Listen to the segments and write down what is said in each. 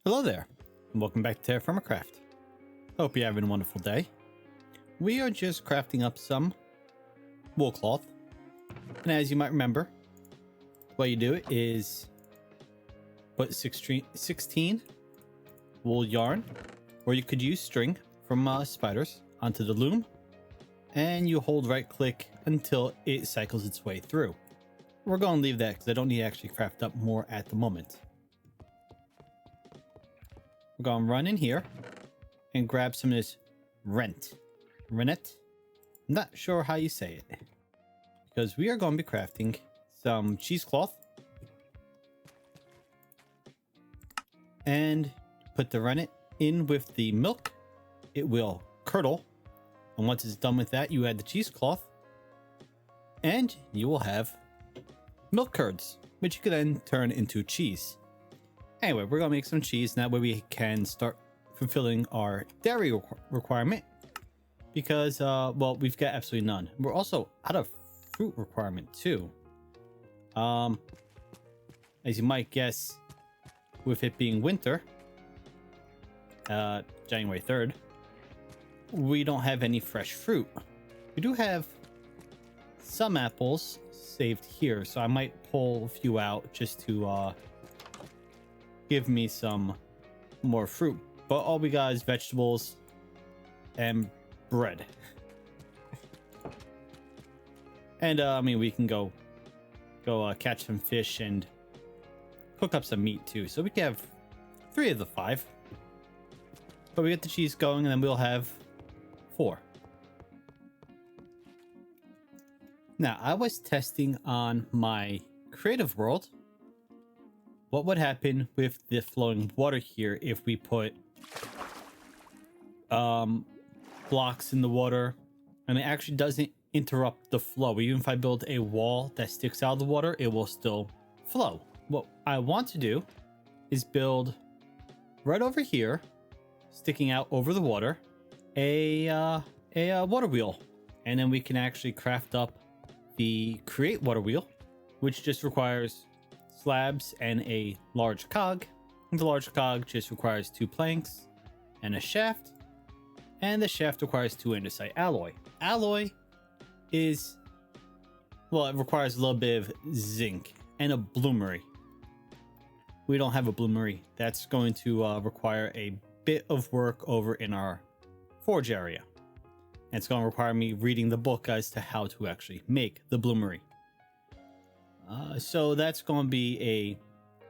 Hello there, and welcome back to TerraFirmaCraft. Hope you're having a wonderful day. We are just crafting up some wool cloth, and as you might remember, what you do is put 16 wool yarn, or you could use string from spiders, onto the loom, and you hold right click until it cycles its way through. We're going to leave that because I don't need to actually craft up more at the moment. We're going to run in here and grab some of this rennet. I'm not sure how you say it, because we are going to be crafting some cheesecloth and put the rennet in with the milk. It will curdle, and once it's done with that, you add the cheesecloth and you will have milk curds, which you can then turn into cheese. Anyway, we're gonna make some cheese, and that way we can start fulfilling our dairy requirement, because well, we've got absolutely none. We're also out of fruit requirement too. As you might guess, with it being winter, January 3rd, we don't have any fresh fruit. We do have some apples saved here, so I might pull a few out just to give me some more fruit, but all we got is vegetables and bread. And I mean, we can go catch some fish and cook up some meat too, so we can have 3 of the 5, but we get the cheese going, and then we'll have 4. Now, I was testing on my creative world what would happen with the flowing water here if we put blocks in the water, and it actually doesn't interrupt the flow. Even if I build a wall that sticks out of the water, it will still flow. What I want to do is build right over here, sticking out over the water, a water wheel, and then we can actually craft up the create water wheel, which just requires slabs and a large cog. The large cog just requires 2 planks and a shaft, and the shaft requires 2 andesite alloy. Alloy is, well, it requires a little bit of zinc and a bloomery. We don't have a bloomery. That's going to require a bit of work over in our forge area. And it's going to require me reading the book as to how to actually make the bloomery. So that's going to be a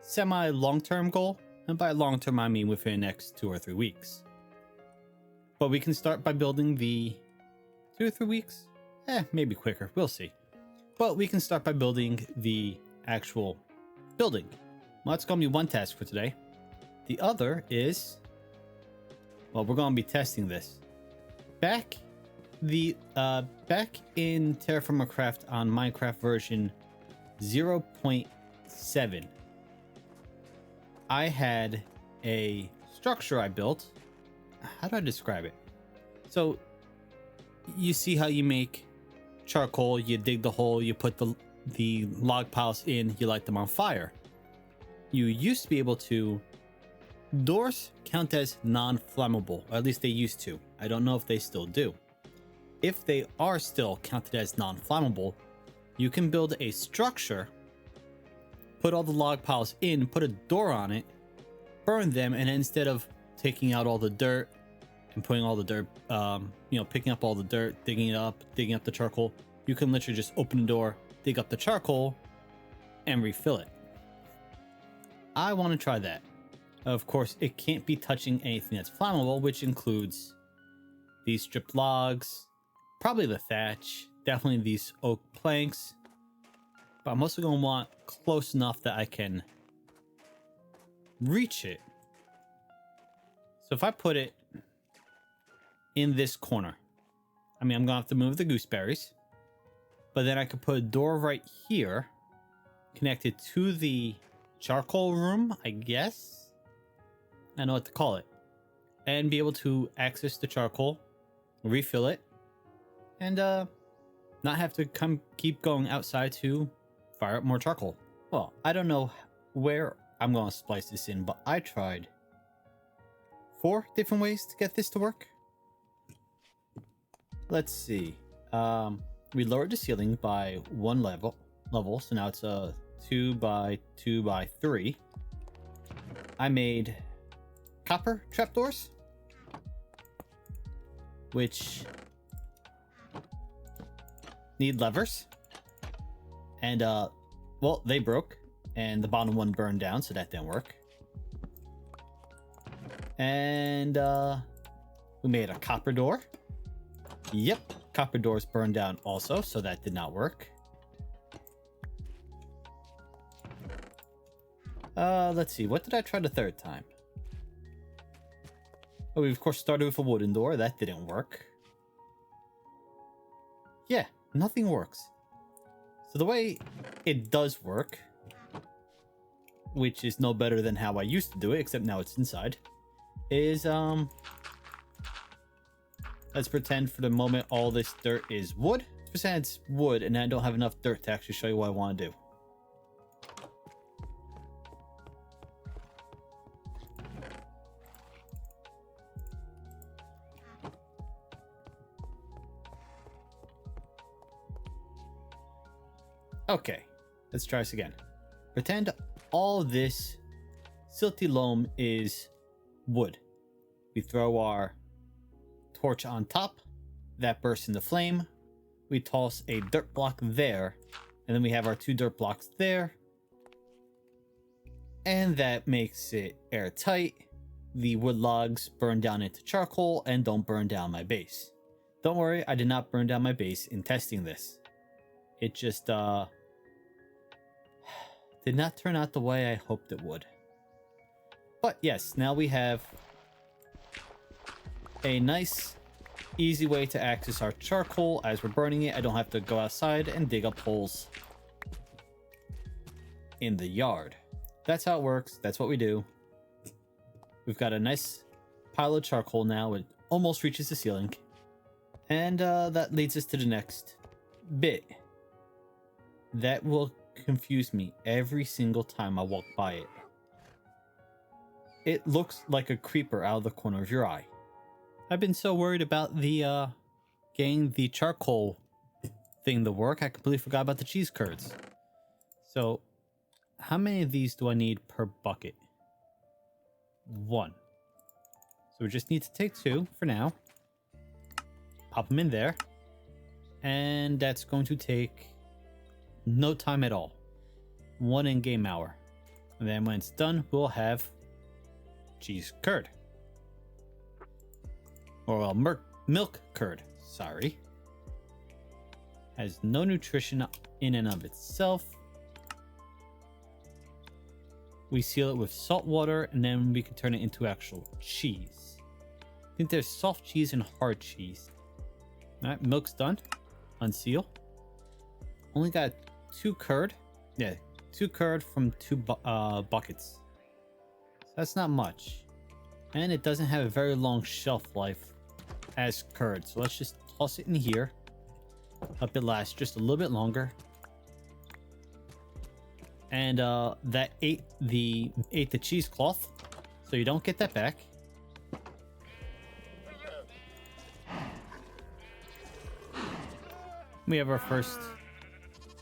semi-long-term goal. And by long-term, I mean within the next 2 or 3 weeks. But we can start by building the 2 or 3 weeks? Maybe quicker. We'll see. But we can start by building the actual building. Well, that's going to be one task for today. The other is, well, we're going to be testing this. Back in TerraFirmaCraft on Minecraft version 0.7, I had a structure I built. How do I describe it? So you see how you make charcoal, you dig the hole, you put the log piles in, you light them on fire. You used to be able to, doors count as non-flammable, or at least they used to. I don't know if they still do. If they are still counted as non-flammable, you can build a structure, put all the log piles in, put a door on it, burn them, and instead of taking out all the dirt and putting all the dirt, picking up all the dirt, digging up the charcoal, you can literally just open the door, dig up the charcoal, and refill it. I want to try that. Of course, it can't be touching anything that's flammable, which includes these stripped logs, probably the thatch, definitely these oak planks, but I'm also going to want close enough that I can reach it. So if I put it in this corner, I mean, I'm going to have to move the gooseberries, but then I could put a door right here connected to the charcoal room, I guess. I know what to call it, and be able to access the charcoal, refill it, and not have to keep going outside to fire up more charcoal. Well, I don't know where I'm going to splice this in, but I tried 4 different ways to get this to work. Let's see. We lowered the ceiling by 1 level, so now it's a 2 by 2 by 3. I made copper trapdoors, which need levers, and well, they broke, and the bottom one burned down, so that didn't work. And we made a copper door. Yep, copper doors burned down also, so that did not work. Let's see, what did I try the 3rd time? Oh, we of course started with a wooden door. That didn't work. Yeah, nothing works. So the way it does work, which is no better than how I used to do it, except now it's inside, is let's pretend for the moment all this dirt is wood. Let's pretend it's wood and I don't have enough dirt to actually show you what I want to do. Okay, let's try this again. Pretend all this silty loam is wood. We throw our torch on top, that bursts into flame. We toss a dirt block there, and then we have our 2 dirt blocks there. And that makes it airtight. The wood logs burn down into charcoal and don't burn down my base. Don't worry, I did not burn down my base in testing this. It just did not turn out the way I hoped it would. But yes, now we have a nice, easy way to access our charcoal as we're burning it. I don't have to go outside and dig up holes in the yard. That's how it works. That's what we do. We've got a nice pile of charcoal now. It almost reaches the ceiling. And that leads us to the next bit. That will confuse me every single time I walk by it. It looks like a creeper out of the corner of your eye. I've been so worried about the getting the charcoal thing to work, I completely forgot about the cheese curds. So how many of these do I need per bucket? 1. So we just need to take 2 for now. Pop them in there. And that's going to take no time at all. 1 in-game hour. And then when it's done, we'll have cheese curd. Or milk curd, sorry. Has no nutrition in and of itself. We seal it with salt water, and then we can turn it into actual cheese. I think there's soft cheese and hard cheese. Alright, milk's done. Unseal. Only got 2 curd. Yeah, 2 curd from 2 buckets. So that's not much. And it doesn't have a very long shelf life as curd. So let's just toss it in here. Hope it lasts just a little bit longer. And that ate the cheesecloth. So you don't get that back. We have our first...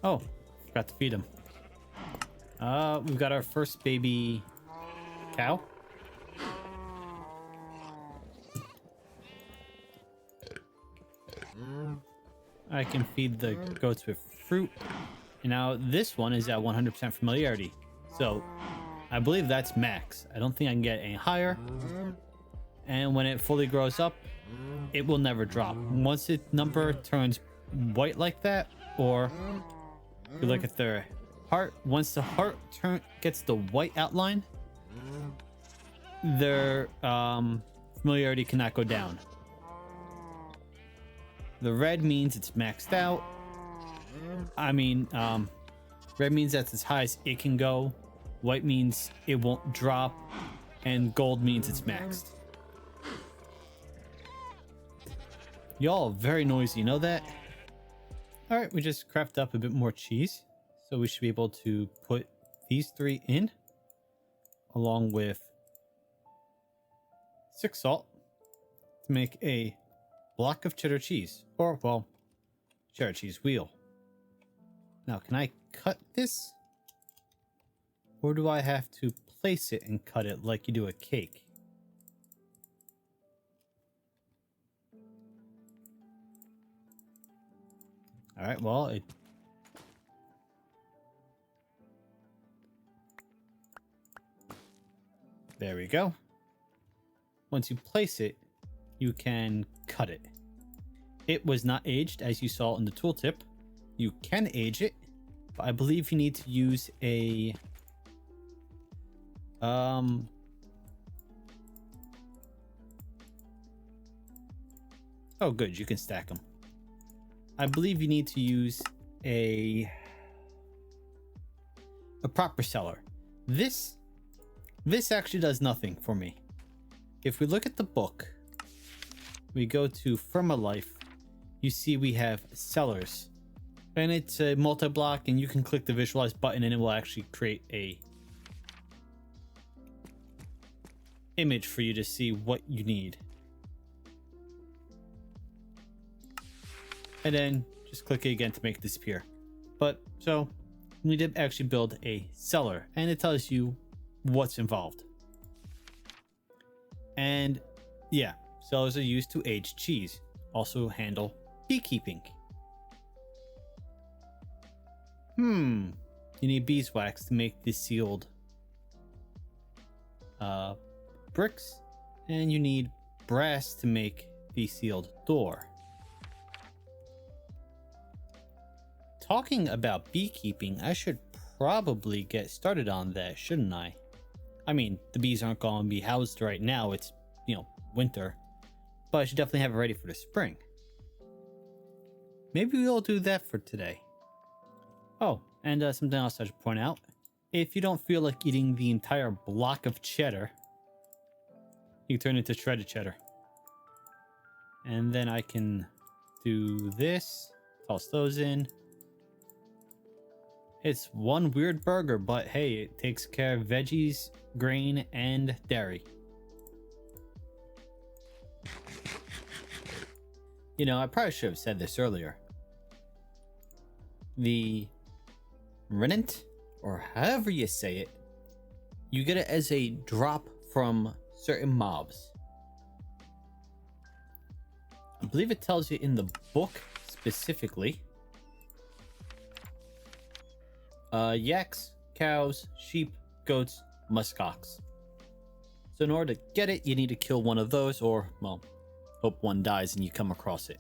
Oh, forgot to feed him. We've got our first baby cow. I can feed the goats with fruit. And now this one is at 100% familiarity. So I believe that's max. I don't think I can get any higher. And when it fully grows up, it will never drop. Once its number turns white like that, or if you look at their heart, once the heart gets the white outline, their familiarity cannot go down. The red means it's maxed out. I mean, red means that's as high as it can go. White means it won't drop. And gold means it's maxed. Y'all very noisy, you know that? Alright, we just crafted up a bit more cheese. So we should be able to put these 3 in. Along with stick salt to make a block of cheddar cheese, or, well, cheddar cheese wheel. Now, can I cut this? Or do I have to place it and cut it like you do a cake? Alright, well, there we go. Once you place it, you can cut it. It was not aged, as you saw in the tooltip. You can age it, but I believe you need to use a... Oh, good, you can stack them. I believe you need to use a proper cellar. This actually does nothing for me. If we look at the book, we go to FirmaLife, you see we have cellars. And it's a multi-block, and you can click the visualize button and it will actually create a image for you to see what you need. And then just click it again to make it disappear. But so we need to actually build a cellar, and it tells you what's involved. And yeah, cellars are used to age cheese, also handle beekeeping. You need beeswax to make the sealed bricks, and you need brass to make the sealed door. Talking about beekeeping, I should probably get started on that, shouldn't I? I mean, the bees aren't going to be housed right now, it's, winter, but I should definitely have it ready for the spring. Maybe we'll do that for today. Oh, and something else I should point out. If you don't feel like eating the entire block of cheddar, you can turn it into shredded cheddar. And then I can do this, toss those in. It's one weird burger, but hey, it takes care of veggies, grain, and dairy. I probably should have said this earlier. The remnant, or however you say it, you get it as a drop from certain mobs. I believe it tells you in the book specifically. Yaks, cows, sheep, goats, muskox. So in order to get it, you need to kill one of those, or, well, hope one dies and you come across it.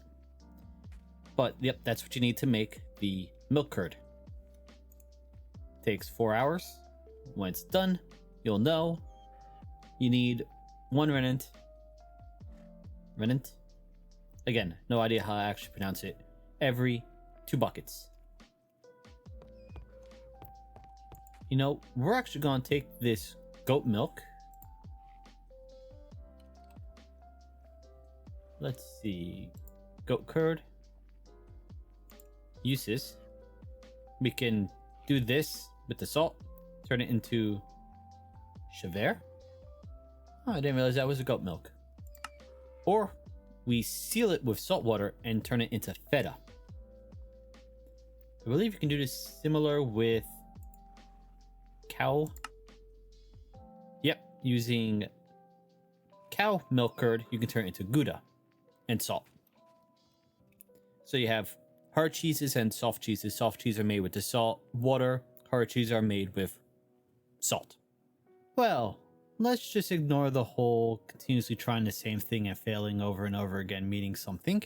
But, yep, that's what you need to make the milk curd. Takes 4 hours. When it's done, you'll know you need one rennet. Again, no idea how I actually pronounce it. Every 2 buckets. We're actually going to take this goat milk. Let's see. Goat curd. Uses. We can do this with the salt. Turn it into Chever. Oh, I didn't realize that was a goat milk. Or we seal it with salt water and turn it into feta. I believe you can do this similar with cow. Yep, using cow milk curd, you can turn it into Gouda and salt. So you have hard cheeses and soft cheeses. Soft cheese are made with the salt water. Hard cheese are made with salt. Well, let's just ignore the whole continuously trying the same thing and failing over and over again, meaning something.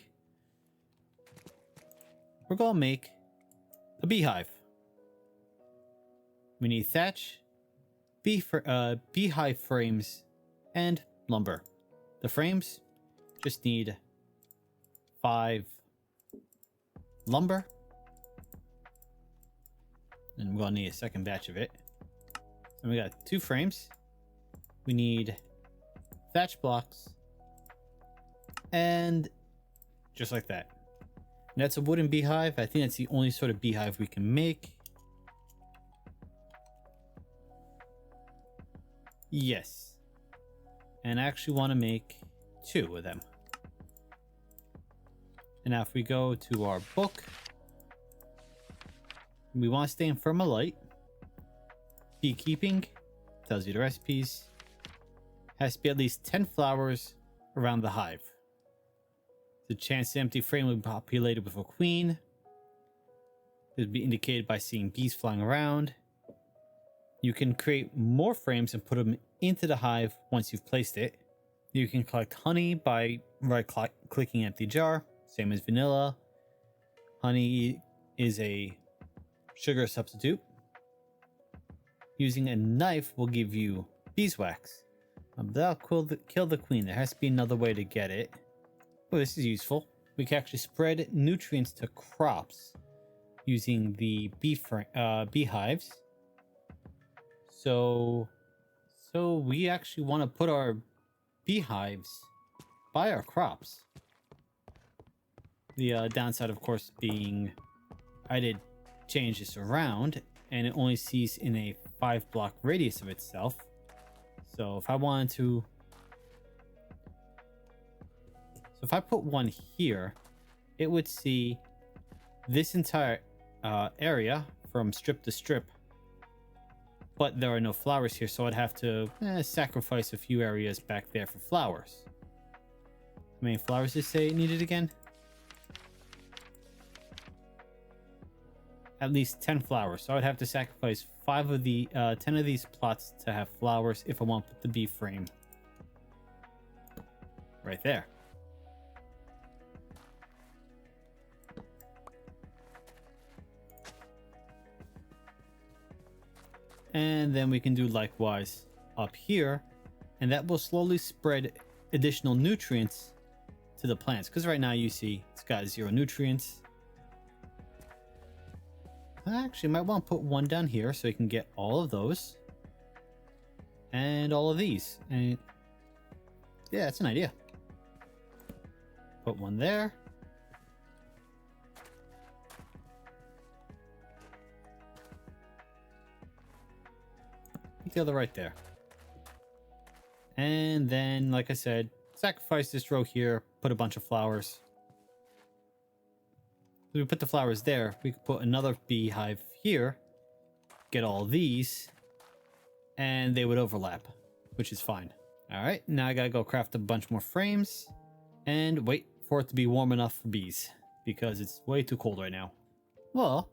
We're gonna make a beehive. We need thatch, beehive frames, and lumber. The frames just need 5 lumber. And we're gonna need a second batch of it. And we got 2 frames. We need thatch blocks. And just like that. And that's a wooden beehive. I think that's the only sort of beehive we can make. Yes. And I actually want to make 2 of them. And now if we go to our book, we want to stay in FirmaLife. Beekeeping tells you the recipes. Has to be at least 10 flowers around the hive. The chance the empty frame will be populated with a queen. It will be indicated by seeing bees flying around. You can create more frames and put them into the hive once you've placed it. You can collect honey by right-clicking empty jar, same as vanilla. Honey is a sugar substitute. Using a knife will give you beeswax. That'll kill the queen. There has to be another way to get it. Oh, this is useful. We can actually spread nutrients to crops using the beehives. So we actually want to put our beehives by our crops. The downside, of course, being I did change this around, and it only sees in a 5-block radius of itself. So if I wanted to... So if I put one here, it would see this entire area from strip to strip. But there are no flowers here, so I'd have to sacrifice a few areas back there for flowers. How many flowers did it say it needed again? At least 10 flowers. So I'd have to sacrifice 10 of these plots to have flowers if I want to put the bee frame right there. And then we can do likewise up here, and that will slowly spread additional nutrients to the plants, because right now you see it's got 0 nutrients. I actually might want to put one down here so you can get all of those and all of these. And yeah, that's an idea. Put one there. Put the other right there. And then, like I said, sacrifice this row here, put a bunch of flowers. We put the flowers there. We could put another beehive here, get all these, and they would overlap, which is fine. All right, now I gotta go craft a bunch more frames and wait for it to be warm enough for bees, because it's way too cold right now. Well,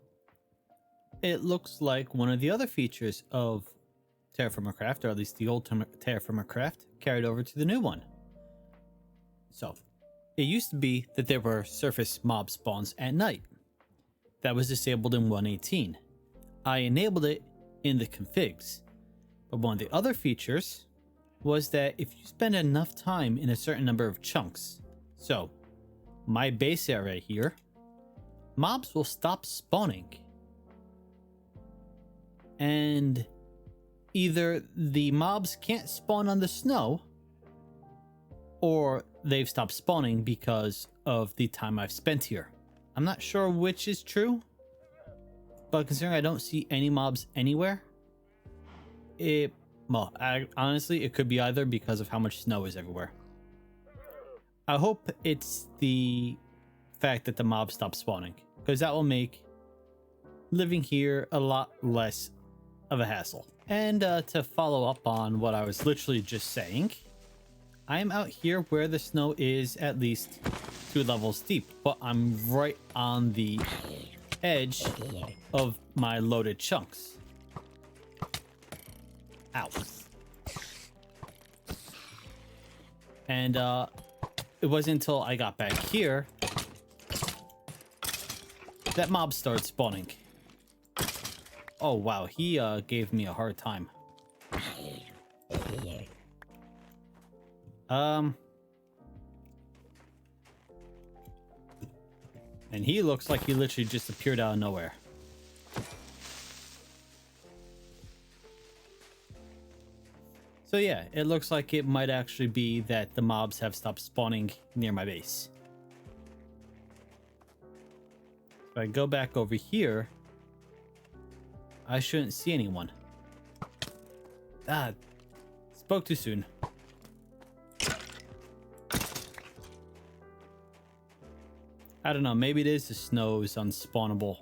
it looks like one of the other features of TerraFirmaCraft, or at least the old TerraFirmaCraft, carried over to the new one. So, it used to be that there were surface mob spawns at night. That was disabled in 1.18. I enabled it in the configs. But one of the other features was that if you spend enough time in a certain number of chunks, so my base area here, mobs will stop spawning. And either the mobs can't spawn on the snow, or they've stopped spawning because of the time I've spent here. I'm not sure which is true, but considering I don't see any mobs anywhere, honestly, it could be either because of how much snow is everywhere. I hope it's the fact that the mobs stop spawning, because that will make living here a lot less of a hassle. And to follow up on what I was literally just saying, I am out here where the snow is at least 2 levels deep, but I'm right on the edge of my loaded chunks. Ow. And it wasn't until I got back here that mobs started spawning. Oh wow, he gave me a hard time. And he looks like he literally just appeared out of nowhere. So yeah, it looks like it might actually be that the mobs have stopped spawning near my base. If I go back over here, I shouldn't see anyone. Spoke too soon. I don't know. Maybe it is the snow is unspawnable.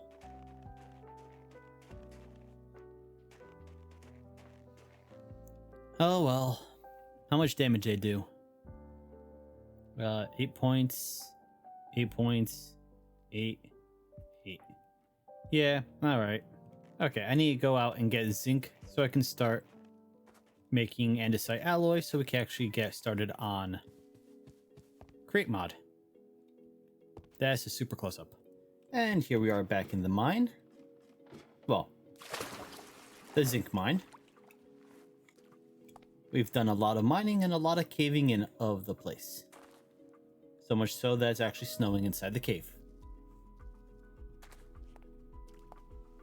Oh well. How much damage they do? 8 points. 8 points. 8. 8. Yeah, alright. Okay, I need to go out and get zinc so I can start making andesite alloy so we can actually get started on create mod. That's a super close up. And here we are back in the mine. Well, the zinc mine. We've done a lot of mining and a lot of caving in of the place. So much so that it's actually snowing inside the cave.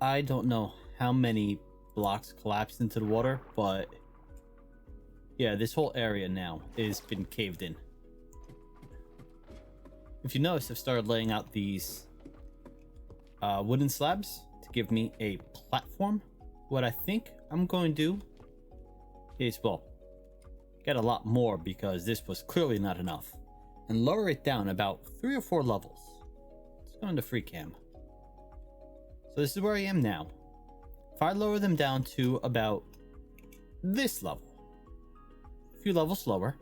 I don't know how many blocks collapsed into the water, but yeah, this whole area now has been caved in. If you notice, I've started laying out these wooden slabs to give me a platform. What I think I'm going to do is, well, get a lot more because this was clearly not enough, and lower it down about 3 or 4 levels. Let's go into free cam. So this is where I am now. If I lower them down to about this level, a few levels lower,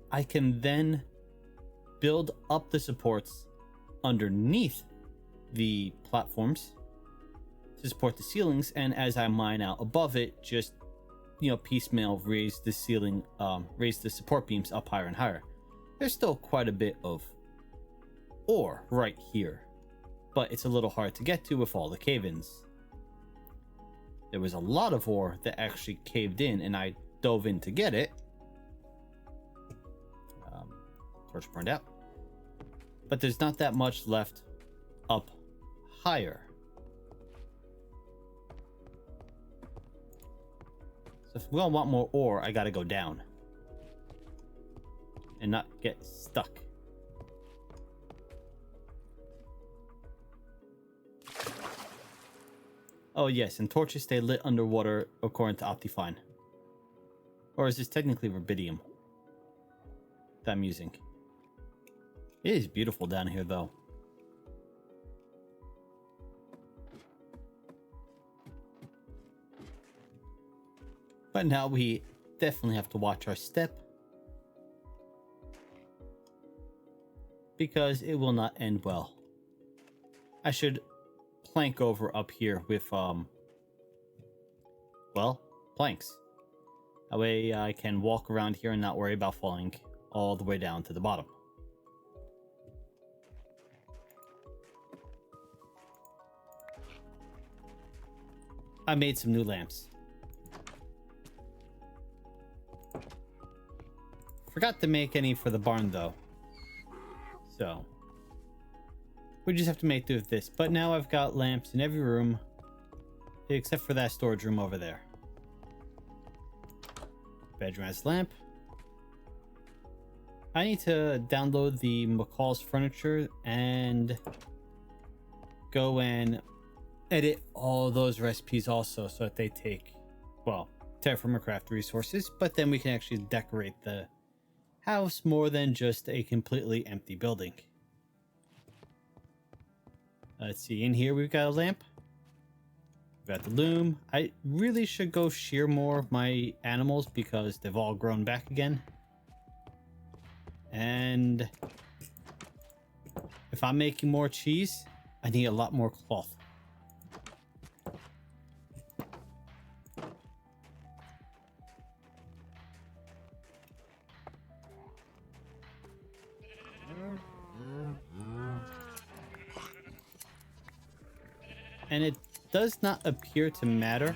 I can then build up the supports underneath the platforms to support the ceilings, and as I mine out above it, just, you know, piecemeal raise the ceiling, raise the support beams up higher and higher. There's still quite a bit of ore right here, but it's a little hard to get to with all the cave-ins. There was a lot of ore that actually caved in, and I dove in to get it. Torch burned out. But there's not that much left up higher. So if we all want more ore, I gotta go down. And not get stuck. Oh yes, and torches stay lit underwater according to Optifine. Or is this technically rubidium that I'm using? It is beautiful down here though. But now we definitely have to watch our step, because it will not end well. I should plank over up here with, well, planks. That way I can walk around here and not worry about falling all the way down to the bottom. I made some new lamps. Forgot to make any for the barn though. So we just have to make do with this. But now I've got lamps in every room except for that storage room over there. Bedroom has lamp. I need to download the McCall's furniture and go and edit all those recipes also, so that they take, well, TerraFirmaCraft resources, but then we can actually decorate the house more than just a completely empty building. Let's see, in here we've got a lamp. We've got the loom. I really should go shear more of my animals because they've all grown back again. And if I'm making more cheese, I need a lot more cloth. And it does not appear to matter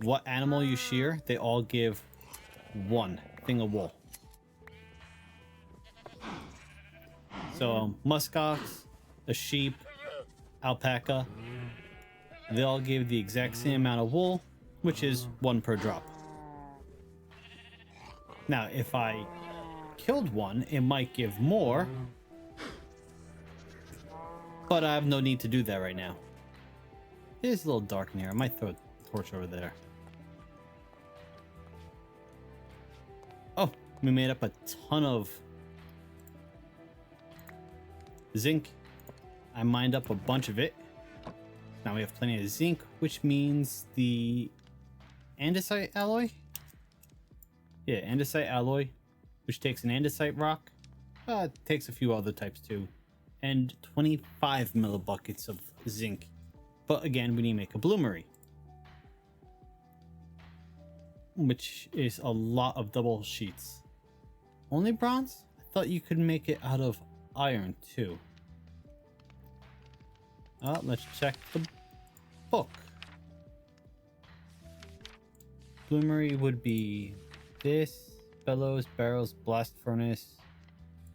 what animal you shear, they all give one thing of wool. So muskox, a sheep, alpaca, they all give the exact same amount of wool, which is 1 per drop. Now, if I killed one, it might give more, but I have no need to do that right now. It is a little dark in here. I might throw a torch over there. Oh, we made up a ton of zinc. I mined up a bunch of it. Now we have plenty of zinc, which means the andesite alloy. Yeah, andesite alloy, which takes an andesite rock. It takes a few other types too. And 25 millibuckets of zinc. But again, we need to make a bloomery, which is a lot of double sheets. Only bronze? I thought you could make it out of iron too. Let's check the book. Bloomery would be this: bellows, barrels, blast furnace.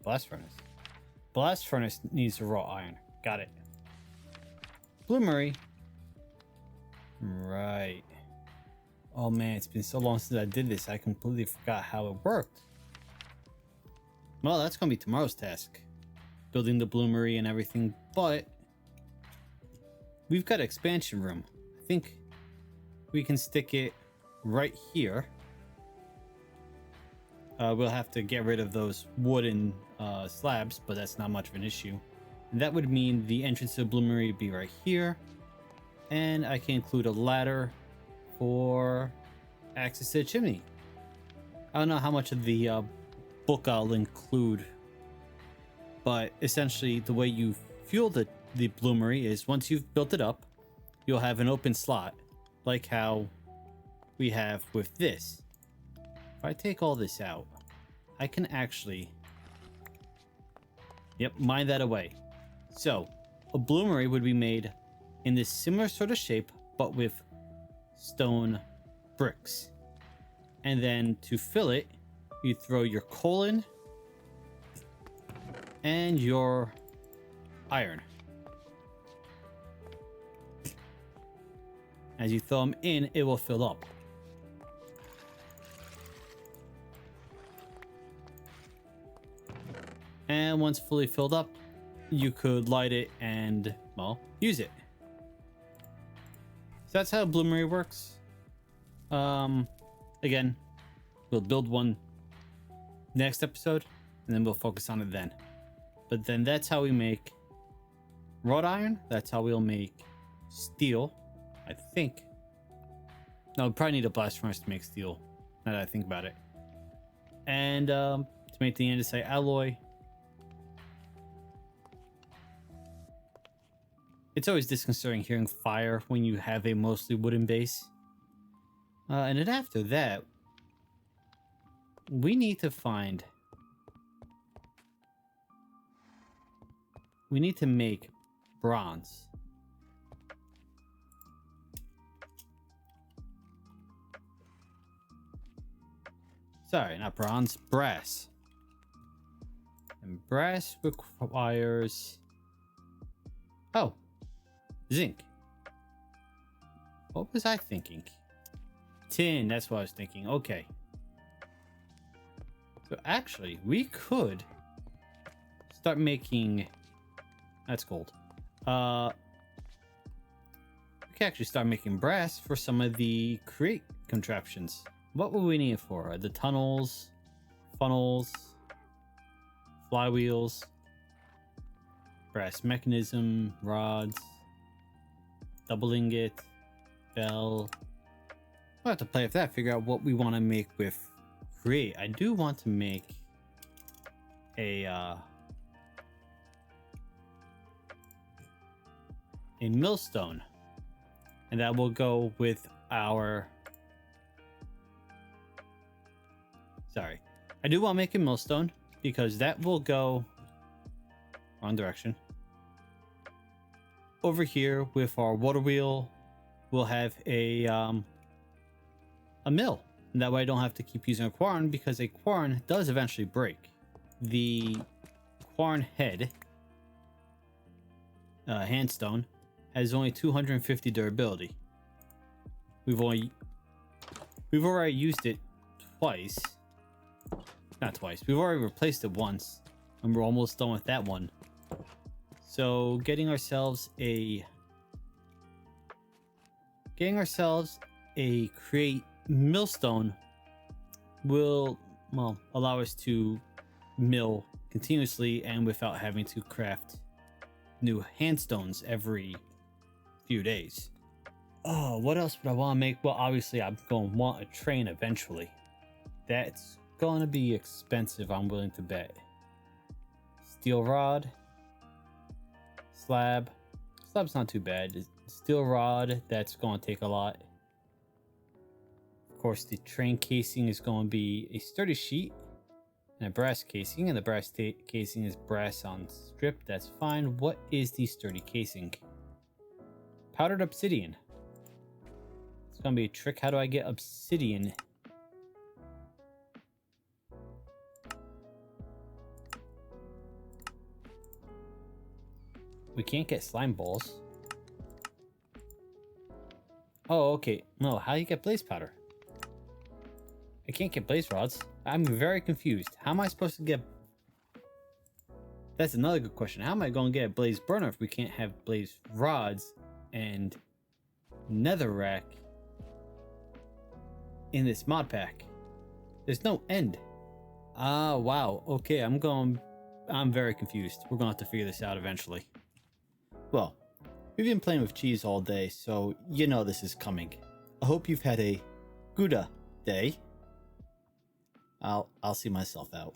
Blast furnace. Blast furnace needs a raw iron. Got it. Bloomery. Right. Oh man, it's been so long since I did this. I completely forgot how it worked. Well, that's gonna be tomorrow's task. Building the bloomery and everything, but we've got expansion room. I think we can stick it right here. We'll have to get rid of those wooden slabs, but that's not much of an issue. And that would mean the entrance to the bloomery would be right here. And I can include a ladder for access to the chimney. I don't know how much of the book I'll include, but essentially the way you fuel the bloomery is once you've built it up, you'll have an open slot like how we have with this. If I take all this out, I can actually, mine that away. So a bloomery would be made in this similar sort of shape, but with stone bricks. And then to fill it, you throw your coal in and your iron. As you throw them in, it will fill up. And once fully filled up, you could light it and, well, use it. So that's how bloomery works. Again, we'll build one next episode, and then we'll focus on it then. But then that's how we make wrought iron. That's how we'll make steel, I think. No, we probably need a blast furnace to make steel, now that I think about it. And to make the andesite alloy, it's always disconcerting hearing fire when you have a mostly wooden base. And then after that, we need to find... We need to make bronze. Sorry, not bronze, brass. And brass requires... Oh, zinc. What was I thinking? Tin, that's what I was thinking. Okay. So actually, we could start making... That's gold. We can actually start making brass for some of the create contraptions. What will we need it for? The tunnels, funnels, flywheels, brass mechanism, rods, double ingot, bell. We'll have to play with that, figure out what we want to make with create. I do want to make a millstone, and that will go with our... Sorry. I do want to make a millstone because that will go wrong direction. Over here with our water wheel, we'll have a mill. And that way I don't have to keep using a quarn, because a quarn does eventually break. The quarn head, handstone, has only 250 durability. We've already used it twice. Not twice. We've already replaced it once, and we're almost done with that one. So getting ourselves a create millstone will, well, allow us to mill continuously and without having to craft new handstones every few days. Oh, what else would I want to make? Well, obviously, I'm going to want a train eventually. That's going to be expensive, I'm willing to bet. Steel rod. Slab. Slab's not too bad. Steel rod, that's going to take a lot. Of course, the train casing is going to be a sturdy sheet and a brass casing, and the brass casing is brass on strip. That's fine. What is the sturdy casing? Powdered obsidian. It's gonna be a trick. How do I get obsidian? We can't get slime balls. Oh, okay. No, how do you get blaze powder? I can't get blaze rods. I'm very confused. How am I supposed to get... That's another good question. How am I going to get a blaze burner if we can't have blaze rods and netherrack in this mod pack? There's no end. Ah, wow. Okay, I'm very confused. We're going to have to figure this out eventually. Well, we've been playing with cheese all day, so you know this is coming. I hope you've had a good day. I'll see myself out.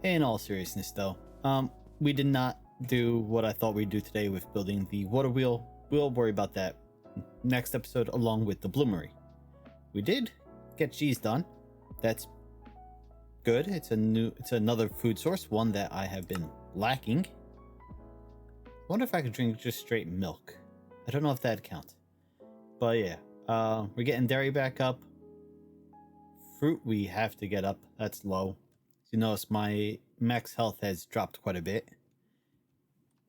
In all seriousness though, we did not do what I thought we'd do today with building the water wheel. We'll worry about that next episode along with the bloomery. We did get cheese done. That's good. It's another food source, one that I have been lacking. I wonder if I could drink just straight milk. I don't know if that'd count. But yeah, we're getting dairy back up. Fruit we have to get up. That's low. You notice my max health has dropped quite a bit.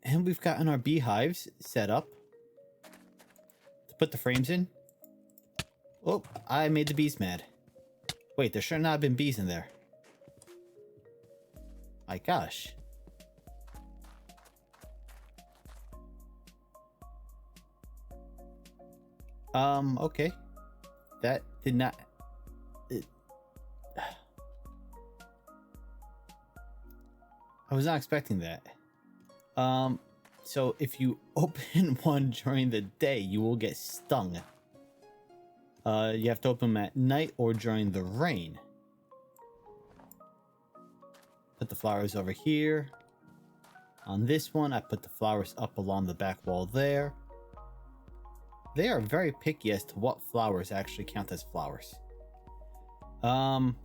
And we've gotten our beehives set up to put the frames in. Oh, I made the bees mad. Wait, there should not have been bees in there. My gosh. Okay. That did not... I was not expecting that. So if you open one during the day, you will get stung. You have to open them at night or during the rain. Put the flowers over here. On this one, I put the flowers up along the back wall there. They are very picky as to what flowers actually count as flowers. But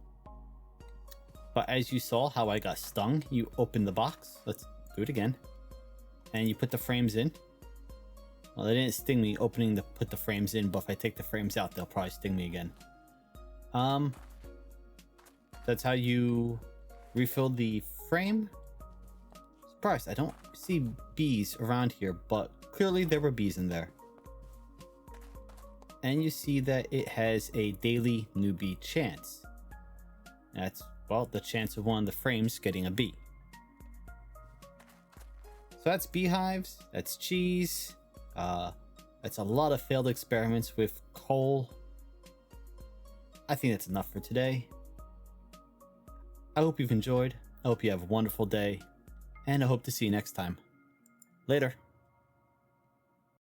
as you saw how I got stung, you open the box. Let's do it again. And you put the frames in. Well, they didn't sting me put the frames in, but if I take the frames out, they'll probably sting me again. That's how you refill the frame. Surprised, I don't see bees around here, but clearly there were bees in there. And you see that it has a daily newbie chance. That's, well, the chance of one of the frames getting a bee. So that's beehives, that's cheese, that's a lot of failed experiments with coal. I think that's enough for today. I hope you've enjoyed, I hope you have a wonderful day, and I hope to see you next time. Later.